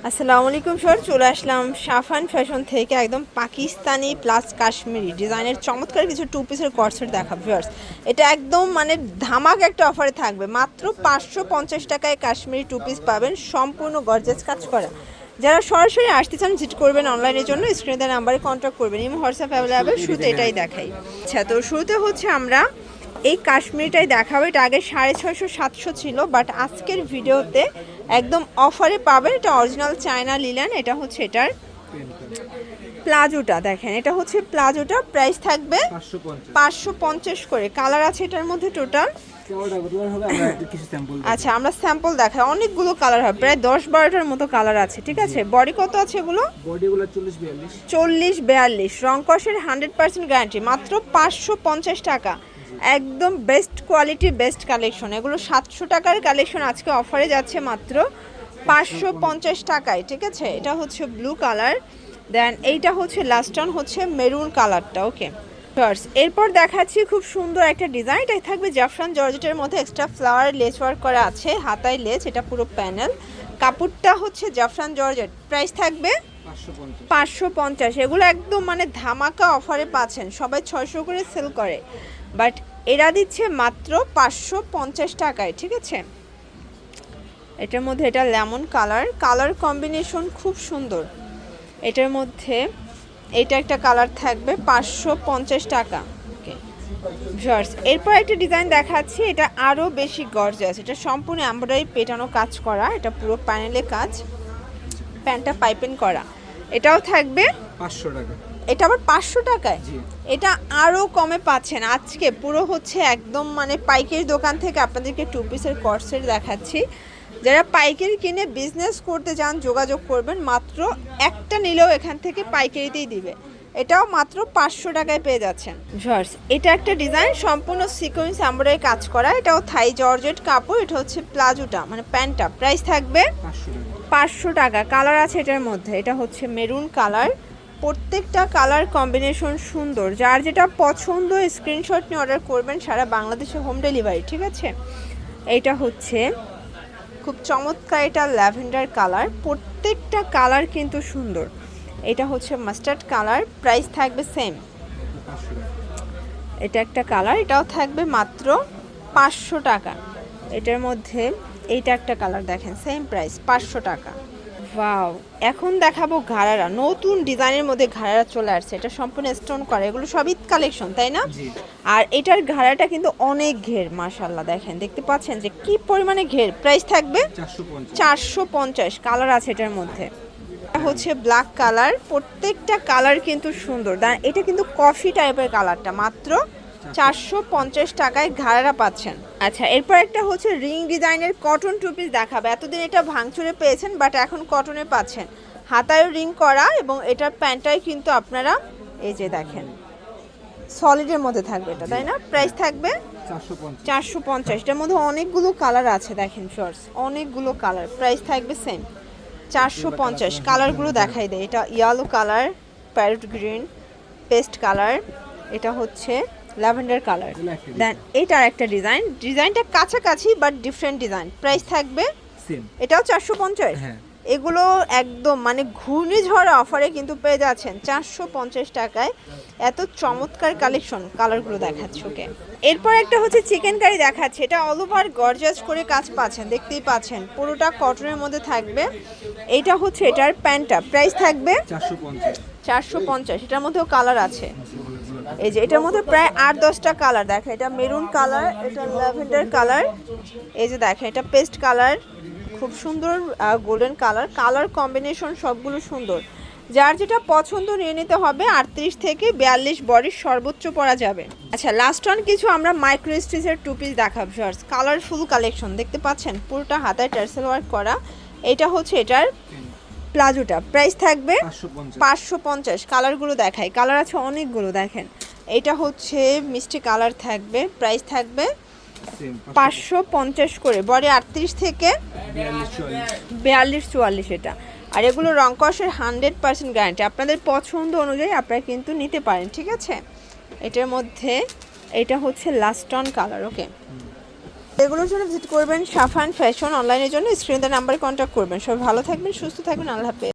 আসসালামু আলাইকুম স্যার, চলে আসলাম সাফান ফ্যাশন থেকে একদম পাকিস্তানি প্লাস কাশ্মীরি ডিজাইনের চমৎকার কিছু টু পিসের কর্সেট দেখাবো ভিউয়ার্স। এটা একদম মানে ধামাক একটা অফারে থাকবে, মাত্র 550 টাকায় কাশ্মীরি টু পিস পাবেন, সম্পূর্ণ গর্জিয়াস কাজ করা। যারা সরাসরি আসতে চান ভিজিট করবেন অনলাইনের জন্য স্ক্রিনে দেওয়া নাম্বারে কন্ট্যাক্ট করবেন, ইমো হোয়াটসঅ্যাপ অ্যাভেলেবেল। শুরুতে এটাই দেখাই। আচ্ছা, তো শুরুতে হচ্ছে আমরা এই কাশ্মীরিটাই দেখাবো। এটা আগে 650-700 ছিল, বাট আজকের ভিডিওতে একদম অফারে পাবেন। এটা অরিজিনাল চায়না লিলেন। এটা হচ্ছে এটার প্লাজোটা, দেখেন এটা হচ্ছে প্লাজোটা, প্রাইস থাকবে 550 করে। কালার আছে এটার মধ্যে টোটাল। আচ্ছা, আমরা স্যাম্পল দেখাই, অনেকগুলো কালার হবে, প্রায় 10-12টার মতো কালার আছে। ঠিক আছে, বডি কত আছে এগুলো? বডিগুলো 40-42 40-42 রং কষের 100% গ্যারান্টি, মাত্র 550 টাকা। একদম বেস্ট কোয়ালিটি, বেস্ট কালেকশন। এগুলো 700 টাকার কালেকশন, আজকে অফারে যাচ্ছে মাত্র 550 টাকায়। ঠিক আছে, এটা হচ্ছে ব্লু কালার, দেন এইটা হচ্ছে লাস্ট অন হচ্ছে মেরুন কালারটা। ওকে ফার্স্ট, এরপর দেখাচ্ছি খুব সুন্দর একটা ডিজাইন। এটা থাকবে জাফরান জর্জেটের মধ্যে এক্সট্রা ফ্লাওয়ার লেস ওয়ার্ক করা আছে, হাতায় লেস, এটা পুরো প্যানেল। কাপড়টা হচ্ছে জাফরান জর্জেট, প্রাইস থাকবে 550। এগুলো একদম মানে ধামাকা অফারে পাচ্ছেন, সবাই 600 করে সেল করে, বাট এরা দিচ্ছে মাত্র 550 টাকায়। ঠিক আছে, এটার মধ্যে এটা লেমন কালার, কালার কম্বিনেশন খুব সুন্দর। এটার মধ্যে এটা একটা কালার থাকবে 550 টাকা। ওকে ভিউয়ার্স, এরপর একটা ডিজাইন দেখাচ্ছি, এটা আরও বেশি গর্জিয়াস। এটা সম্পূর্ণ এমব্রয়ডারি পেটানো কাজ করা, এটা পুরো প্যানেলে কাজ, প্যান্টটা পাইপিং করা। এটাও থাকবে 500 টাকা। এটা আবার 500 টাকায়। এটা আরও কমে পাচ্ছেন আজকে। পুরো হচ্ছে একদম মানে পাইকারি দোকান থেকে আপনাদেরকে টু পিসের কর্সেট দেখাচ্ছি। যারা পাইকারি কিনে বিজনেস করতে চান যোগাযোগ করবেন, মাত্র একটা নিলেও এখান থেকে পাইকারিতেই দিবে। এটাও মাত্র 500 টাকায় পেয়ে যাচ্ছেন ভিউয়ার্স। এটা একটা ডিজাইন সম্পূর্ণ সিকোয়েন্স এমব্রয়ডারি কাজ করা, এটাও থাই জর্জেট কাপড়। এটা হচ্ছে প্লাজোটা মানে প্যান্টটা, প্রাইস থাকবে 500 টাকা। কালার আছে এটার মধ্যে, এটা হচ্ছে মেরুন কালার, প্রত্যেকটা কালার কম্বিনেশন সুন্দর। যার যেটা পছন্দ স্ক্রিনশট নিয়ে অর্ডার করবেন, সারা বাংলাদেশে হোম ডেলিভারি। ঠিক আছে, এইটা হচ্ছে খুব চমৎকার, এটা ল্যাভেন্ডার কালার, প্রত্যেকটা কালার কিন্তু সুন্দর। এটা হচ্ছে মাস্টার্ড কালার, প্রাইস থাকবে সেম। এটা একটা কালার, এটাও থাকবে মাত্র 500 টাকা। এটার মধ্যে এইটা একটা কালার, দেখেন সেম প্রাইস 500 টাকা। ওয়াও, এখন দেখাবো ঘাড়ারা, নতুন ডিজাইনের মধ্যে ঘাড়ারা চলে আসছে। এটা সম্পূর্ণ স্টোন করা, এগুলো সব ঈদ কালেকশন, তাই না? আর এটার ঘাড়াটা কিন্তু অনেক ঘের, মাশাআল্লাহ দেখেন, দেখতে পাচ্ছেন যে কি পরিমাণে ঘের। প্রাইস থাকবে 450। কালার আছে এটার মধ্যে, এটা হচ্ছে ব্ল্যাক কালার, প্রত্যেকটা কালার কিন্তু সুন্দর। এটা কিন্তু কফি টাইপের কালারটা, মাত্র 450 টাকায় ঘাড়ারা পাচ্ছেন। আচ্ছা, এরপর একটা হচ্ছে রিং ডিজাইনের কটন টু পিস দেখাবে। এতদিন এটা ভাঙচুরে পেয়েছেন, বাট এখন কটনে পাচ্ছেন, হাতায়ও রিং করা, এবং এটার প্যান্টটাই কিন্তু আপনারা এই যে দেখেন সলিডের মধ্যে থাকবে এটা, তাই না? প্রাইস থাকবে 450। এটার মধ্যে অনেকগুলো কালার আছে, দেখেন শর্টস, অনেকগুলো কালার, প্রাইস থাকবে সেম 450। কালারগুলো দেখাই দেয়, এটা yellow colour, parrot green, paste colour, এটা হচ্ছে ল্যাভেন্ডার কালার। দেন এটার একটা ডিজাইন, ডিজাইনটা কাছাকাছি বাট ডিফারেন্ট ডিজাইন, প্রাইস থাকবে সেম, এটাও 450। এগুলো একদম মানে ঘূর্ণিঝড় অফারে কিন্তু পেয়ে যাচ্ছেন 450 টাকায়। এত চমৎকার কালেকশন, কালারগুলো দেখাচ্ছি। ওকে, এরপর একটা হচ্ছে চিকেন কারি দেখাচ্ছে, এটা অল ওভার গর্জাস করে কাজ পাচ্ছেন, দেখতেই পাচ্ছেন, পুরোটা কটনের মধ্যে থাকবে। এইটা হচ্ছে এটার প্যান্টটা, প্রাইস থাকবে 450। এটার মধ্যেও কালার আছে, এই যে এটার মধ্যে প্রায় 8-10টা কালার। দেখেন এটা মেরুন কালার, এটা ল্যাভেন্ডার কালার, এই যে দেখেন এটা পেস্ট কালার, খুব সুন্দর গোল্ডেন কালার। কালার কম্বিনেশন সবগুলো সুন্দর, যার যেটা পছন্দ নিয়ে নিতে হবে। 38 থেকে 42 বডির সর্বোচ্চ পরা যাবে। আচ্ছা, লাস্ট অন কিছু আমরা মাইক্রো স্টিচের টু পিস দেখাবো শর্টস, কালারফুল কালেকশন, দেখতে পাচ্ছেন পুরোটা হাতায় টার্সেল ওয়ার্ক করা। এটা হচ্ছে এটার প্লাজোটা, প্রাইস থাকবে 550। কালারগুলো দেখাই, কালার আছে অনেকগুলো, দেখেন এটা হচ্ছে মিষ্টি কালার থাকবে, প্রাইস থাকবে 550 করে। বডি 38 থেকে 42-44 এটা। আর এগুলো রং কষের 100% গ্যারান্টি, আপনাদের পছন্দ অনুযায়ী আপনারা কিন্তু নিতে পারেন। ঠিক আছে, এটার মধ্যে এটা হচ্ছে লাস্ট অন কালার। ওকে, এগুলোর জন্য ভিজিট করবেন সাফান ফ্যাশন, অনলাইনের জন্য স্ক্রিনে নাম্বারে কন্ট্যাক্ট করবেন। সবাই ভালো থাকবেন, সুস্থ থাকবেন, আল্লাহ হাফেজ।